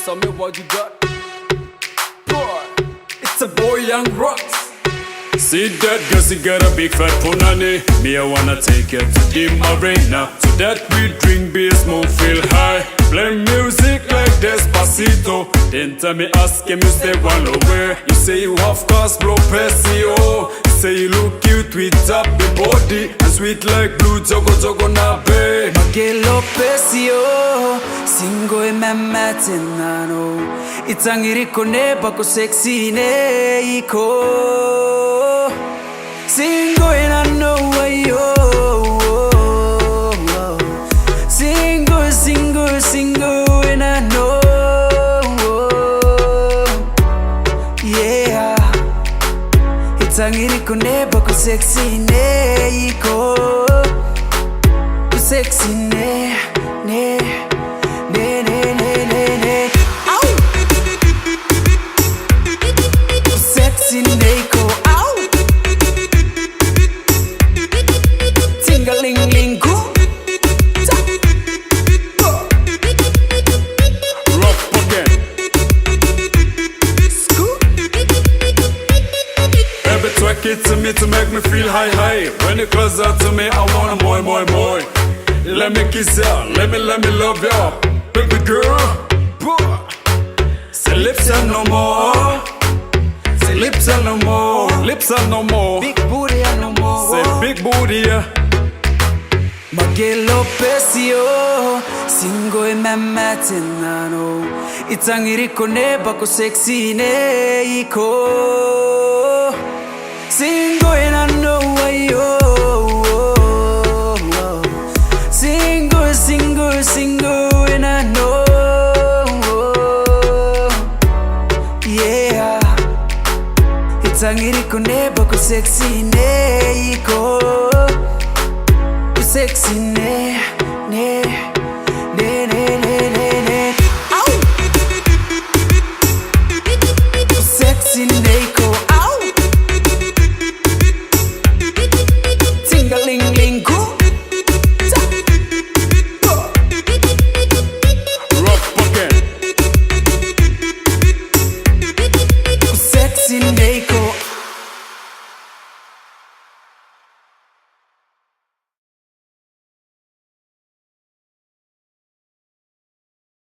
so me what you got? Boy, it's a boy Young Rocks. See that girl, she got a big fat punani. Me, I wanna take her to the marina, so that we drink beer, smoke, feel high. Play music like Despacito. Then tell me, ask him, you stay one away. You say you have cars, blow Pesio. You say you look cute with happy body and sweet like blue choco choco nabe. Magelo pesio, singo e mematenano. Itangiriko ne bako sexy ne iko. Singo and I know ayo. Single and I know. Yeah. Itangiriko ne bako sexy ne iko. Sexy ne. Ow. Sexy ne ko. Ow. Ting-a-ling-ling go. Rock again. Scoop. Baby, twerk it to me to make me feel high. When you close out to me, I wanna more. Let me kiss ya, let me love ya, baby girl. Say lips are no more. Say lips are no more. Lips are no more. Big booty no more. Say big booty, yeah. Magelo pesio, singo e mematenano. Itangiriko ne bako sexy ne iko. Singo and I know ayo. Single and I know. Yeah. Itangiriko ne bako sexy ne iko. Sexy ne.